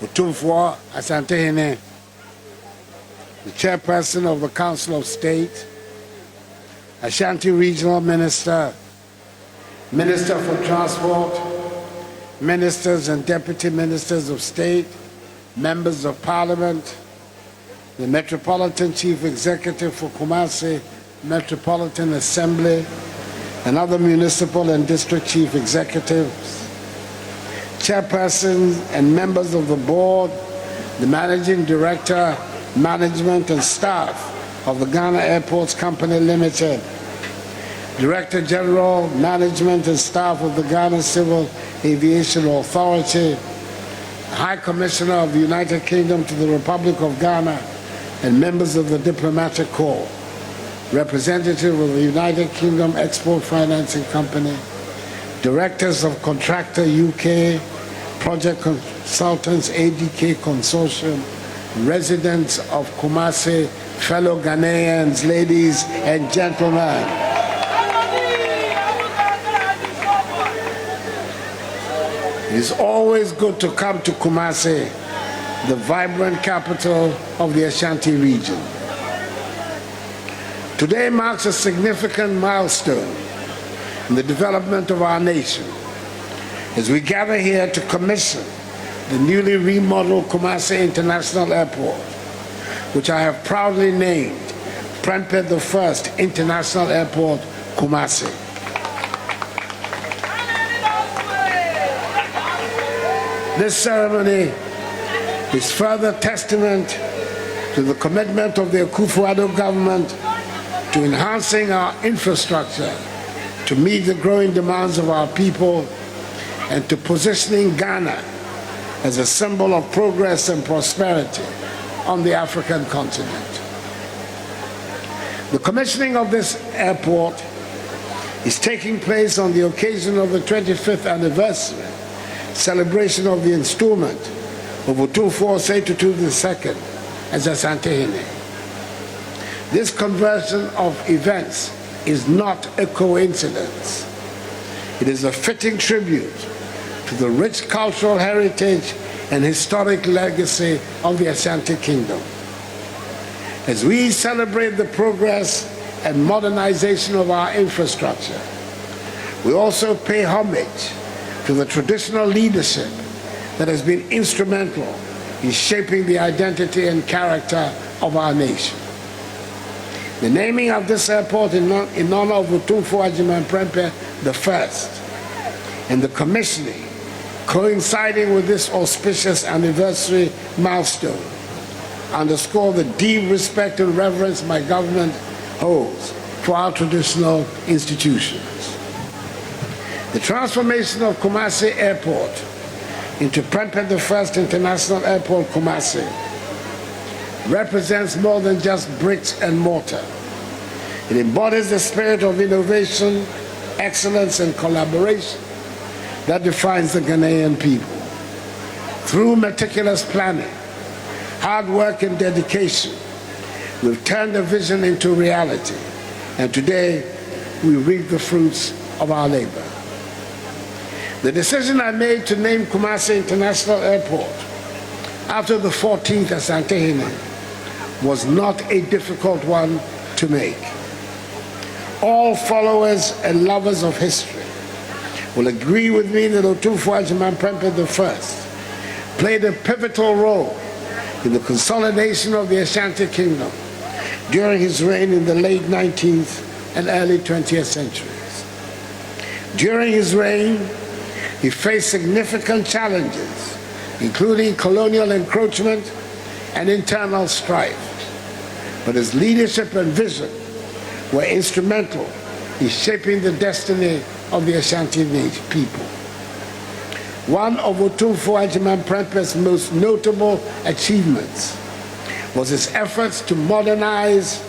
Akufo-Addo and Asantehene, the chairperson of the Council of State, Ashanti Regional Minister, Minister for Transport, Ministers and Deputy Ministers of State, Members of Parliament, the Metropolitan Chief Executive for Kumasi Metropolitan Assembly, and other municipal and district chief executives, chairpersons and members of the board, the managing director, management and staff of the Ghana Airports Company Limited, Director General, Management and Staff of the Ghana Civil Aviation Authority, High Commissioner of the United Kingdom to the Republic of Ghana, and members of the Diplomatic Corps, representative of the United Kingdom Export Financing Company, directors of Contractor UK, Project Consultants ADK Consortium, residents of Kumasi, fellow Ghanaians, ladies and gentlemen. It is always good to come to Kumasi, the vibrant capital of the Ashanti region. Today marks a significant milestone in the development of our nation as we gather here to commission the newly remodeled Kumasi International Airport, which I have proudly named Prempeh I International Airport, Kumasi. This ceremony is further testament to the commitment of the Akufo-Addo government to enhancing our infrastructure to meet the growing demands of our people and to positioning Ghana as a symbol of progress and prosperity on the African continent. The commissioning of this airport is taking place on the occasion of the 25th anniversary celebration of the installment of Osei Tutu II as Asantehene. This conversion of events is not a coincidence. It is a fitting tribute to the rich cultural heritage and historic legacy of the Ashanti Kingdom. As we celebrate the progress and modernization of our infrastructure, we also pay homage to the traditional leadership that has been instrumental in shaping the identity and character of our nation. The naming of this airport in honor of Agyemang Prempeh I and the commissioning coinciding with this auspicious anniversary milestone underscore the deep respect and reverence my government holds for our traditional institutions. The transformation of Kumasi Airport into Prempeh I International Airport, Kumasi, represents more than just bricks and mortar. It embodies the spirit of innovation, excellence, and collaboration that defines the Ghanaian people. Through meticulous planning, hard work, and dedication, we've turned a vision into reality, and today we reap the fruits of our labor. The decision I made to name Kumasi International Airport after the 14th Asantehene was not a difficult one to make. All followers and lovers of history will agree with me that Agyemang Prempeh I played a pivotal role in the consolidation of the Ashanti Kingdom during his reign in the late 19th and early 20th centuries. During his reign, he faced significant challenges, including colonial encroachment and internal strife. But his leadership and vision were instrumental in shaping the destiny of the Ashanti people. One of Agyemang Prempeh's most notable achievements was his efforts to modernize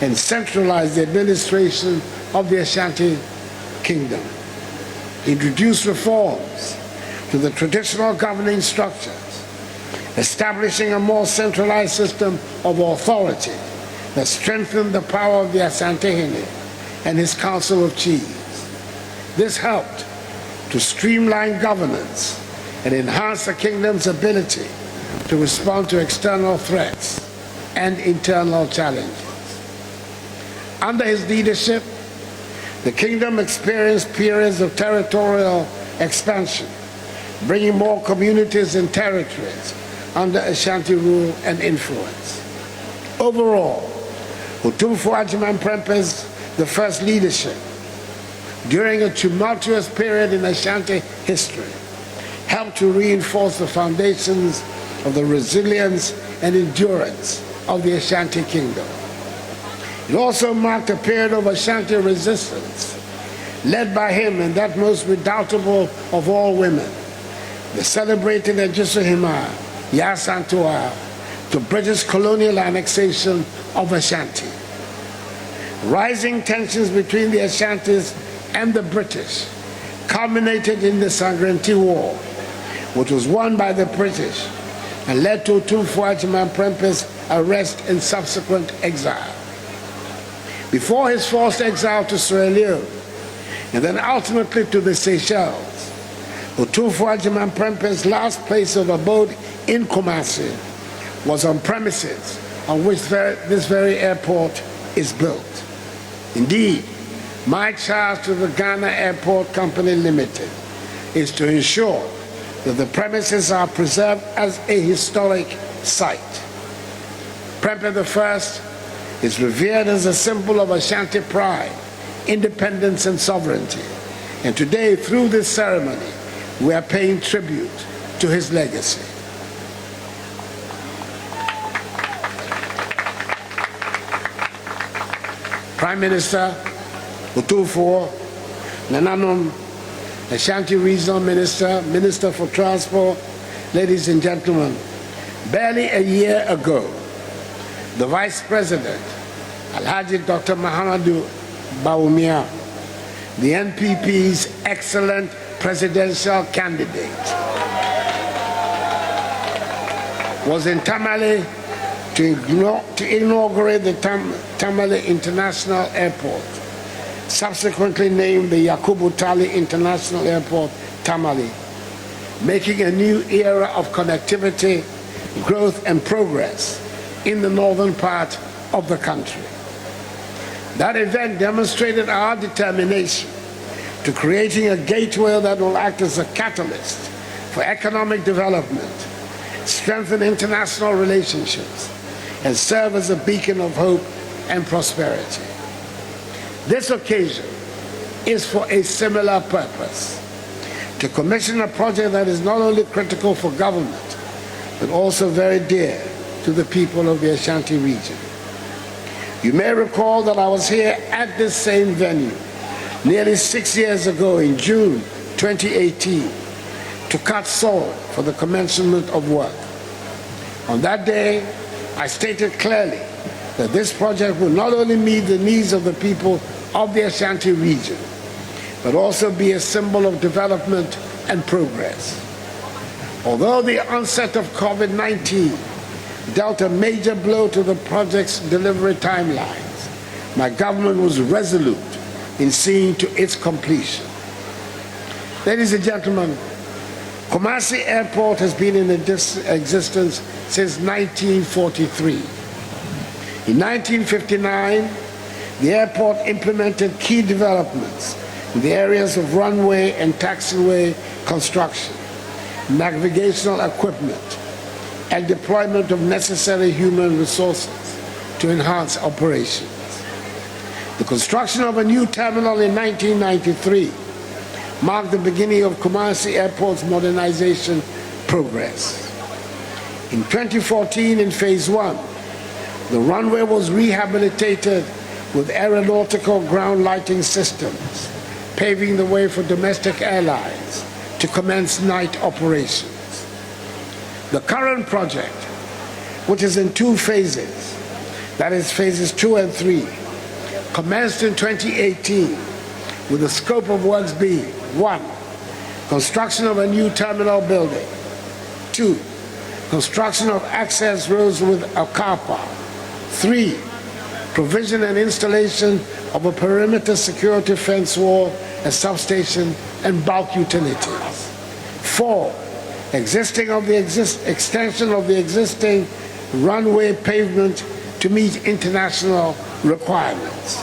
and centralize the administration of the Ashanti Kingdom. He introduced reforms to the traditional governing structures, establishing a more centralized system of authority that strengthened the power of the Asantehene and his Council of Chiefs. This helped to streamline governance and enhance the kingdom's ability to respond to external threats and internal challenges. Under his leadership, the kingdom experienced periods of territorial expansion, bringing more communities and territories under Ashanti rule and influence. Overall, Akufo-Addo and Prempeh's the first leadership during a tumultuous period in Ashanti history helped to reinforce the foundations of the resilience and endurance of the Ashanti kingdom. It also marked a period of Ashanti resistance, led by him and that most redoubtable of all women, the celebrated Agyemang Prempeh to British colonial annexation of Ashanti. Rising tensions between the Ashantis and the British culminated in the Sangranti War, which was won by the British and led to Akufo-Addo and Prempeh's arrest and subsequent exile. Before his forced exile to Sierra Leone, and then ultimately to the Seychelles, Akufo-Addo and Prempeh's last place of abode in Kumasi was on premises on which this very airport is built. Indeed, my charge to the Ghana Airport Company Limited is to ensure that the premises are preserved as a historic site. Prempeh I is revered as a symbol of Ashanti pride, independence, and sovereignty. And today, through this ceremony, we are paying tribute to his legacy. Prime Minister Tutu, Nananom, Ashanti Regional Minister, Minister for Transport, ladies and gentlemen, barely a year ago, the Vice President, Alhaji Dr. Mahamudu Bawumia, the NPP's excellent presidential candidate, was in Tamale to inaugurate the Tamale International Airport, subsequently named the Yakubu Tali International Airport, Tamale, making a new era of connectivity, growth, and progress in the northern part of the country. That event demonstrated our determination to creating a gateway that will act as a catalyst for economic development, strengthen international relationships, and serve as a beacon of hope and prosperity. This occasion is for a similar purpose, to commission a project that is not only critical for government, but also very dear to the people of the Ashanti region. You may recall that I was here at this same venue nearly 6 years ago in June 2018 to cut soil for the commencement of work. On that day, I stated clearly that this project will not only meet the needs of the people of the Ashanti region, but also be a symbol of development and progress. Although the onset of COVID-19 dealt a major blow to the project's delivery timelines, my government was resolute in seeing to its completion. Ladies and gentlemen, Kumasi Airport has been in existence since 1943. In 1959, the airport implemented key developments in the areas of runway and taxiway construction, navigational equipment, and deployment of necessary human resources to enhance operations. The construction of a new terminal in 1993 marked the beginning of Kumasi Airport's modernization progress. In 2014, in Phase 1, the runway was rehabilitated with aeronautical ground lighting systems, paving the way for domestic airlines to commence night operations. The current project, which is in 2 phases, that is phases 2 and 3, commenced in 2018 with the scope of works being 1. Construction of a new terminal building. 2. Construction of access roads with a car park. 3. Provision and installation of a perimeter security fence wall, a substation, and bulk utilities. 4. extension of the existing runway pavement to meet international requirements.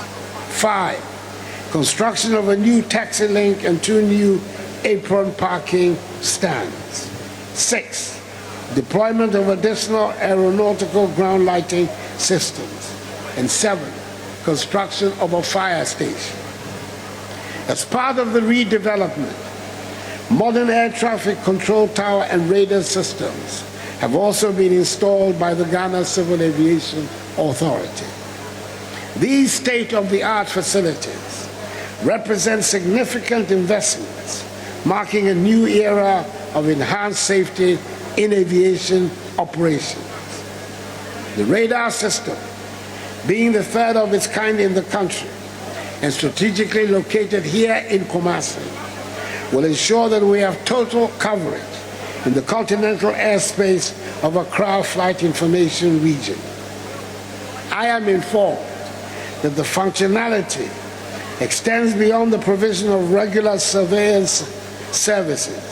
5, construction of a new taxi link and 2 new apron parking stands. 6, deployment of additional aeronautical ground lighting systems. And 7, construction of a fire station. As part of the redevelopment, modern air traffic control tower and radar systems have also been installed by the Ghana Civil Aviation Authority. These state-of-the-art facilities represent significant investments, marking a new era of enhanced safety in aviation operations. The radar system, being the third of its kind in the country and strategically located here in Kumasi, will ensure that we have total coverage in the continental airspace of Accra Flight Information Region. I am informed that the functionality extends beyond the provision of regular surveillance services,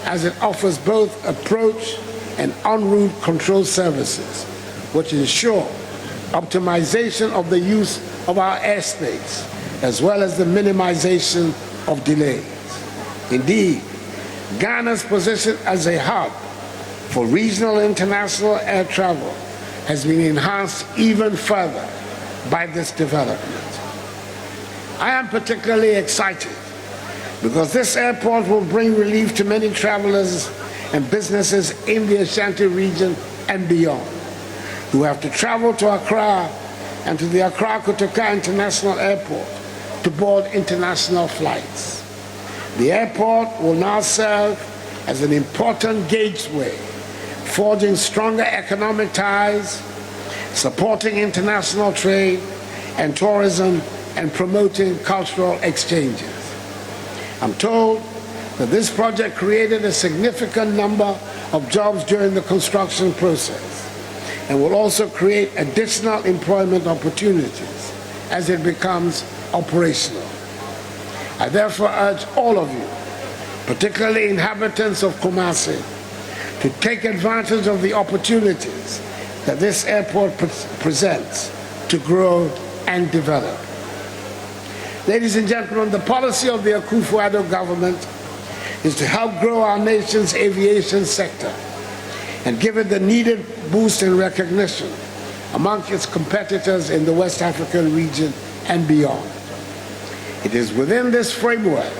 as it offers both approach and en route control services, which ensure optimization of the use of our airspace, as well as the minimization of delays. Indeed, Ghana's position as a hub for regional international air travel has been enhanced even further by this development. I am particularly excited because this airport will bring relief to many travelers and businesses in the Ashanti region and beyond, who have to travel to Accra and to the Accra-Kotoka International Airport to board international flights. The airport will now serve as an important gateway, forging stronger economic ties, supporting international trade and tourism, and promoting cultural exchanges. I'm told that this project created a significant number of jobs during the construction process and will also create additional employment opportunities as it becomes operational. I therefore urge all of you, particularly inhabitants of Kumasi, to take advantage of the opportunities that this airport presents to grow and develop. Ladies and gentlemen, the policy of the Akufo-Addo government is to help grow our nation's aviation sector and give it the needed boost in recognition among its competitors in the West African region and beyond. It is within this framework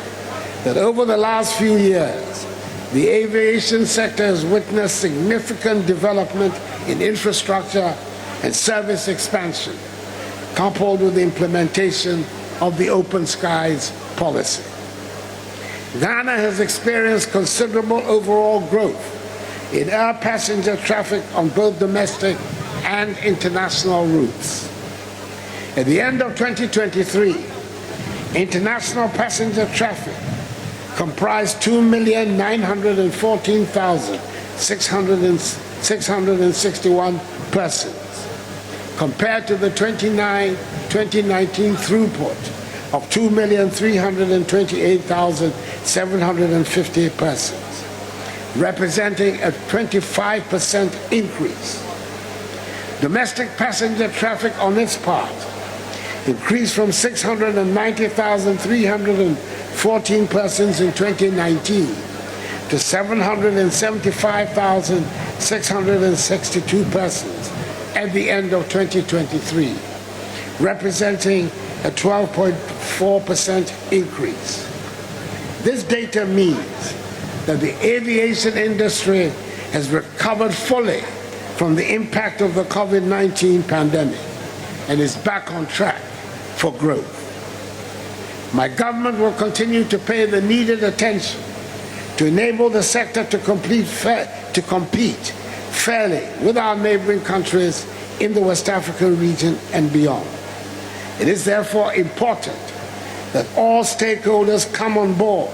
that over the last few years, the aviation sector has witnessed significant development in infrastructure and service expansion, coupled with the implementation of the Open Skies policy. Ghana has experienced considerable overall growth in air passenger traffic on both domestic and international routes. At the end of 2023, international passenger traffic comprised 2,914,661 persons, compared to the 2019 throughput of 2,328,750 persons, representing a 25% increase. Domestic passenger traffic on its part increased from 690,314 persons in 2019 to 775,662 persons at the end of 2023, representing a 12.4% increase. This data means that the aviation industry has recovered fully from the impact of the COVID-19 pandemic and is back on track for growth. My government will continue to pay the needed attention to enable the sector to compete fairly with our neighboring countries in the West African region and beyond. It is therefore important that all stakeholders come on board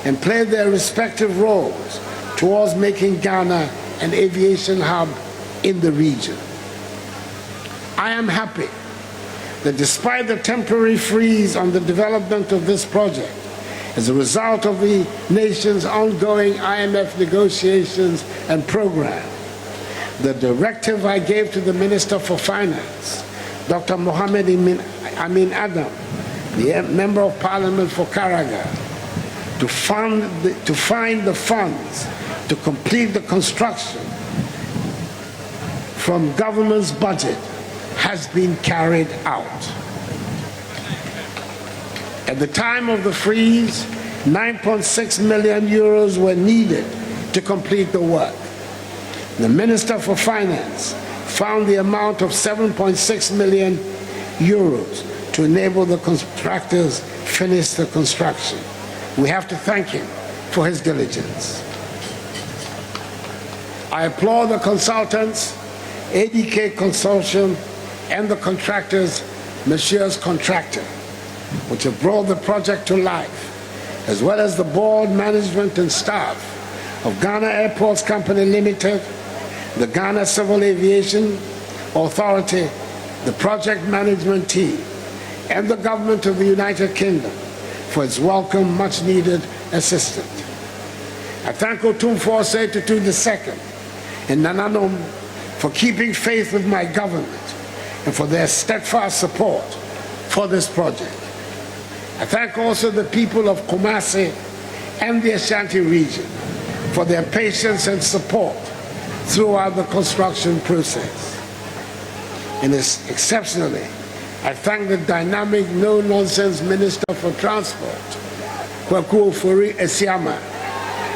and play their respective roles towards making Ghana an aviation hub in the region. I am that despite the temporary freeze on the development of this project As a result of the nation's ongoing IMF negotiations and program, the directive I gave to the Minister for Finance, Dr. Mohammed Amin Adam, the Member of Parliament for Karaga, to find the funds to complete the construction from government's budget has been carried out. At the time of the freeze, 9.6 million euros were needed to complete the work. The Minister for Finance found the amount of 7.6 million euros to enable the contractors finish the construction. We have to thank him for his diligence. I applaud the consultants, ADK Consortium, and the contractors, Messrs. Contractor, which have brought the project to life, as well as the board, management, and staff of Ghana Airports Company Limited, the Ghana Civil Aviation Authority, the project management team, and the government of the United Kingdom for its welcome, much-needed assistance. I thank Osei Tutu II and Nananom for keeping faith with my government and for their steadfast support for this project. I thank also the people of Kumasi and the Ashanti region for their patience and support throughout the construction process. And exceptionally, I thank the dynamic, no-nonsense Minister for Transport, Akufo-Addo,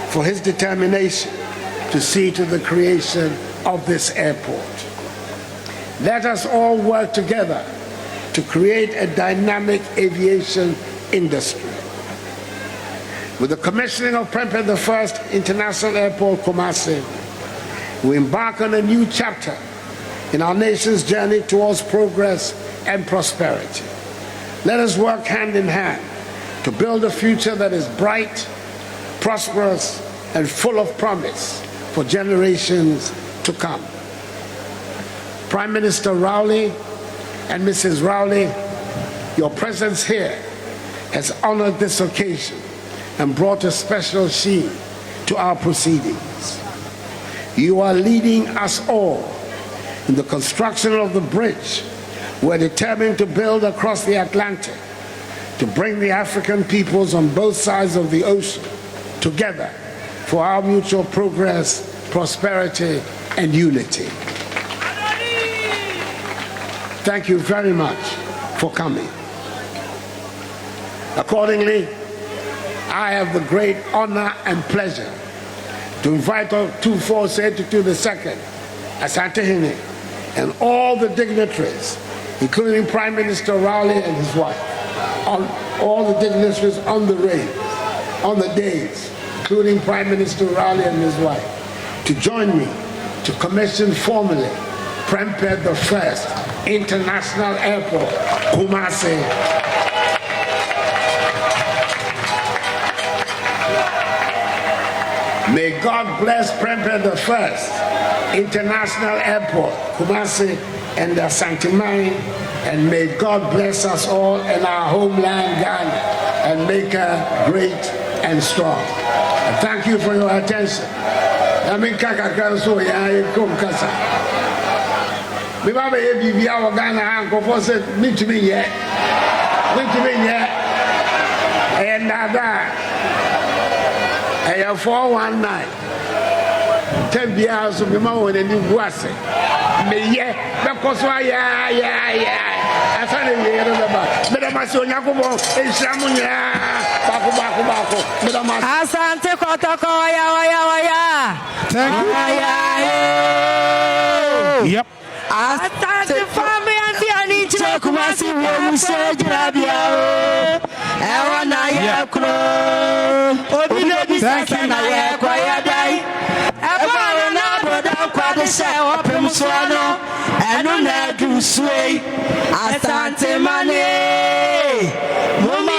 for his determination to see to the creation of this airport. Let us all work together to create a dynamic aviation industry. With the commissioning of Prempeh I International Airport, Kumasi, we embark on a new chapter in our nation's journey towards progress and prosperity. Let us work hand in hand to build a future that is bright, prosperous, and full of promise for generations to come. Prime Minister Rowley and Mrs. Rowley, your presence here has honored this occasion and brought a special sheen to our proceedings. You are leading us all in the construction of the bridge we're determined to build across the Atlantic to bring the African peoples on both sides of the ocean together for our mutual progress, prosperity, and unity. Thank you very much for coming. Accordingly, I have the great honor and pleasure to invite Osei Tutu II, Asantehene, and all the dignitaries, including Prime Minister Rowley and his wife, all the dignitaries on the days, including Prime Minister Rowley and his wife, to join me to commission formally Prempeh I International Airport, Kumasi. May God bless Prempeh I International Airport, Kumasi and Asantehene, and may God bless us all in our homeland, Ghana, and make her great and strong. And thank you for your attention. I have 419. 10 years of the moment and you was it. Me, yeah, because why, yeah. I found a year about Madamaso Yakubo, and Shamunya, Baku, Madama Asante Kotoko, ya. Thank you. Yep. Asante family and the Anita Kumasi, who said, Rabia. Thank you.